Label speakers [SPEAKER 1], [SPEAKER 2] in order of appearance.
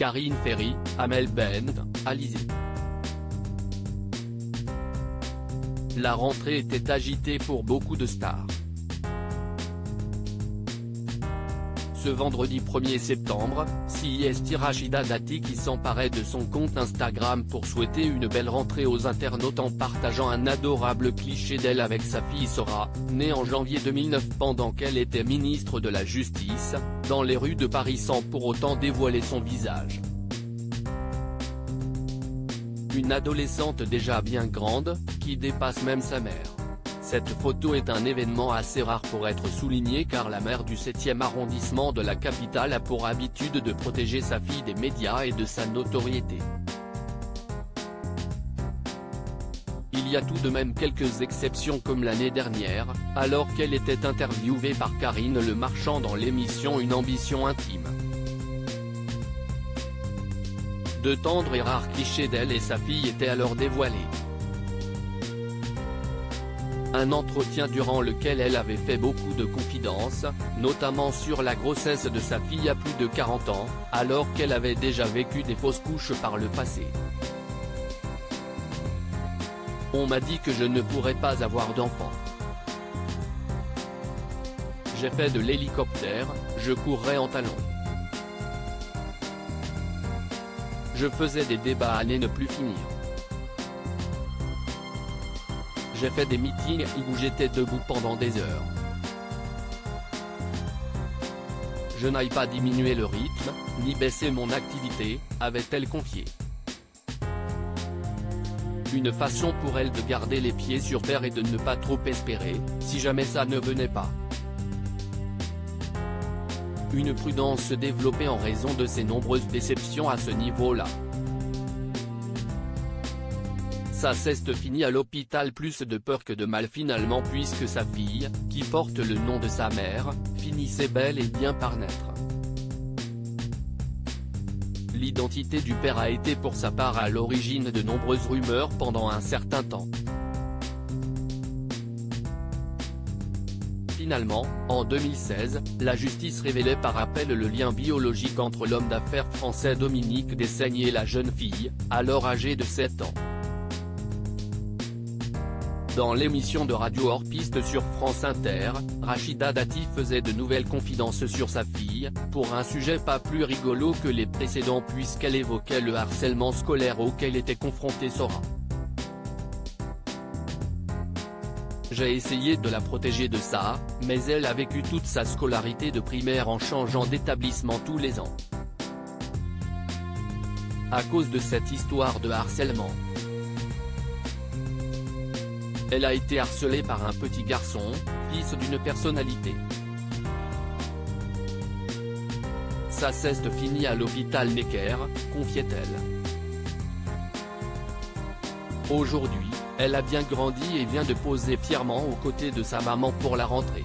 [SPEAKER 1] Karine Ferry, Amel Bent, Alizée. La rentrée était agitée pour beaucoup de stars. Ce vendredi 1er septembre, c'est Rachida Dati qui s'emparait de son compte Instagram pour souhaiter une belle rentrée aux internautes en partageant un adorable cliché d'elle avec sa fille Sora, née en janvier 2009 pendant qu'elle était ministre de la Justice, dans les rues de Paris sans pour autant dévoiler son visage. Une adolescente déjà bien grande, qui dépasse même sa mère. Cette photo est un événement assez rare pour être souligné car la maire du 7e arrondissement de la capitale a pour habitude de protéger sa fille des médias et de sa notoriété. Il y a tout de même quelques exceptions comme l'année dernière, alors qu'elle était interviewée par Karine Le Marchand dans l'émission Une ambition intime. De tendres et rares clichés d'elle et sa fille étaient alors dévoilés. Un entretien durant lequel elle avait fait beaucoup de confidences, notamment sur la grossesse de sa fille à plus de 40 ans, alors qu'elle avait déjà vécu des fausses couches par le passé. On m'a dit que je ne pourrais pas avoir d'enfant. J'ai fait de l'hélicoptère, je courais en talons. Je faisais des débats à ne plus finir. J'ai fait des meetings où j'étais debout pendant des heures. Je n'aille pas diminuer le rythme, ni baisser mon activité, avait-elle confié. Une façon pour elle de garder les pieds sur terre et de ne pas trop espérer, si jamais ça ne venait pas. Une prudence développée en raison de ses nombreuses déceptions à ce niveau-là. Ça s'est fini à l'hôpital, plus de peur que de mal finalement, puisque sa fille, qui porte le nom de sa mère, finissait bel et bien par naître. L'identité du père a été pour sa part à l'origine de nombreuses rumeurs pendant un certain temps. Finalement, en 2016, la justice révélait par appel le lien biologique entre l'homme d'affaires français Dominique Dessaigne et la jeune fille, alors âgée de 7 ans. Dans l'émission de radio Hors Piste sur France Inter, Rachida Dati faisait de nouvelles confidences sur sa fille, pour un sujet pas plus rigolo que les précédents puisqu'elle évoquait le harcèlement scolaire auquel était confrontée Sora. J'ai essayé de la protéger de ça, mais elle a vécu toute sa scolarité de primaire en changeant d'établissement tous les ans. À cause de cette histoire de harcèlement. Elle a été harcelée par un petit garçon, fils d'une personnalité. Ça s'est fini à l'hôpital Necker, confiait-elle. Aujourd'hui, elle a bien grandi et vient de poser fièrement aux côtés de sa maman pour la rentrée.